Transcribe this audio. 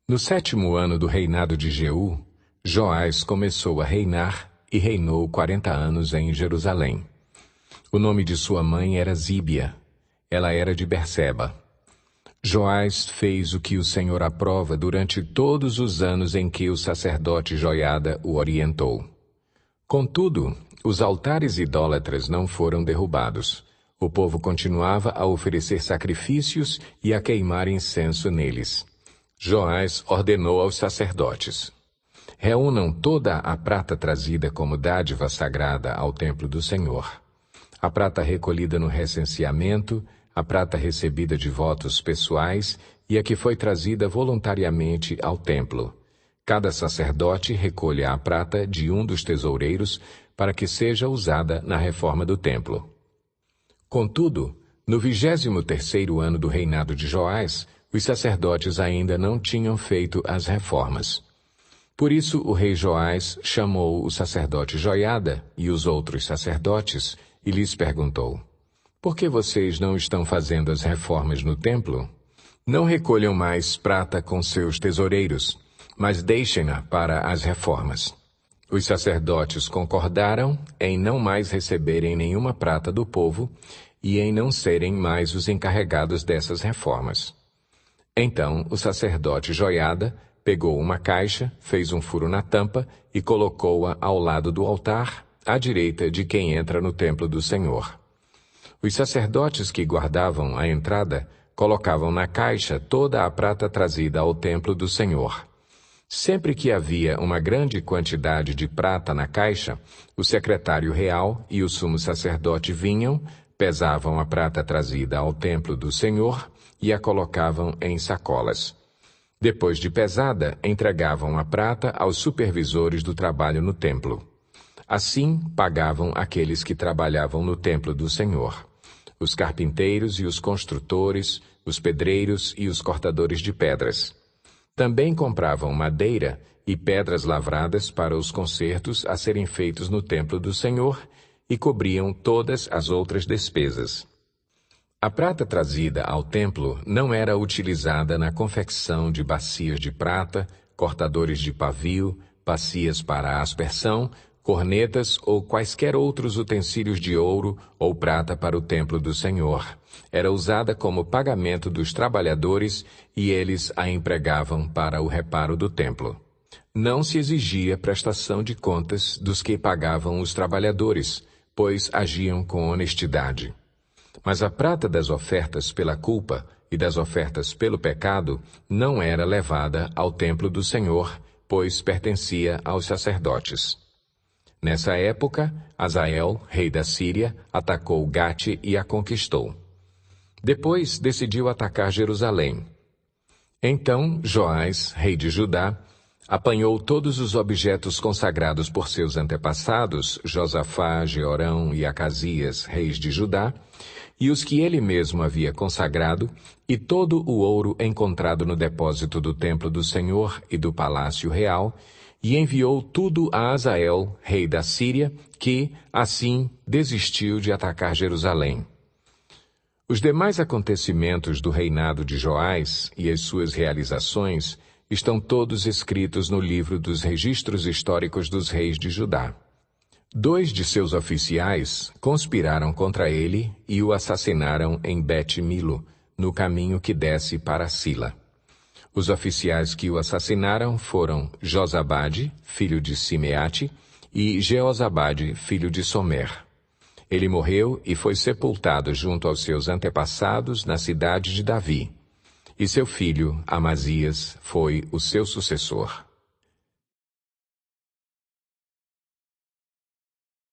No 7º ano do reinado de Jeú, Joás começou a reinar e reinou 40 anos em Jerusalém. O nome de sua mãe era Zíbia. Ela era de Berseba. Joás fez o que o Senhor aprova durante todos os anos em que o sacerdote Joiada o orientou. Contudo, os altares idólatras não foram derrubados. O povo continuava a oferecer sacrifícios e a queimar incenso neles. Joás ordenou aos sacerdotes: reúnam toda a prata trazida como dádiva sagrada ao templo do Senhor. A prata recolhida no recenseamento, a prata recebida de votos pessoais e a que foi trazida voluntariamente ao templo. Cada sacerdote recolha a prata de um dos tesoureiros para que seja usada na reforma do templo. Contudo, no 23º ano do reinado de Joás, os sacerdotes ainda não tinham feito as reformas. Por isso o rei Joás chamou o sacerdote Joiada e os outros sacerdotes e lhes perguntou: por que vocês não estão fazendo as reformas no templo? Não recolham mais prata com seus tesoureiros, mas deixem-na para as reformas. Os sacerdotes concordaram em não mais receberem nenhuma prata do povo e em não serem mais os encarregados dessas reformas. Então o sacerdote Joiada pegou uma caixa, fez um furo na tampa e colocou-a ao lado do altar, à direita de quem entra no templo do Senhor. Os sacerdotes que guardavam a entrada colocavam na caixa toda a prata trazida ao templo do Senhor. Sempre que havia uma grande quantidade de prata na caixa, o secretário real e o sumo sacerdote vinham, pesavam a prata trazida ao templo do Senhor e a colocavam em sacolas. Depois de pesada, entregavam a prata aos supervisores do trabalho no templo. Assim, pagavam aqueles que trabalhavam no templo do Senhor: os carpinteiros e os construtores, os pedreiros e os cortadores de pedras. Também compravam madeira e pedras lavradas para os concertos a serem feitos no templo do Senhor e cobriam todas as outras despesas. A prata trazida ao templo não era utilizada na confecção de bacias de prata, cortadores de pavio, bacias para aspersão, cornetas ou quaisquer outros utensílios de ouro ou prata para o templo do Senhor. Era usada como pagamento dos trabalhadores e eles a empregavam para o reparo do templo. Não se exigia prestação de contas dos que pagavam os trabalhadores, pois agiam com honestidade. Mas a prata das ofertas pela culpa e das ofertas pelo pecado não era levada ao templo do Senhor, pois pertencia aos sacerdotes. Nessa época, Hazael, rei da Síria, atacou Gate e a conquistou. Depois decidiu atacar Jerusalém. Então Joás, rei de Judá, apanhou todos os objetos consagrados por seus antepassados, Josafá, Jeorão e Acasias, reis de Judá, e os que ele mesmo havia consagrado, e todo o ouro encontrado no depósito do templo do Senhor e do palácio real, e enviou tudo a Hazael, rei da Síria, que, assim, desistiu de atacar Jerusalém. Os demais acontecimentos do reinado de Joás e as suas realizações estão todos escritos no livro dos registros históricos dos reis de Judá. 2 de seus oficiais conspiraram contra ele e o assassinaram em Bet-Milo, no caminho que desce para Sila. Os oficiais que o assassinaram foram Josabade, filho de Simeate, e Jeozabade, filho de Somer. Ele morreu e foi sepultado junto aos seus antepassados na cidade de Davi. E seu filho, Amazias, foi o seu sucessor.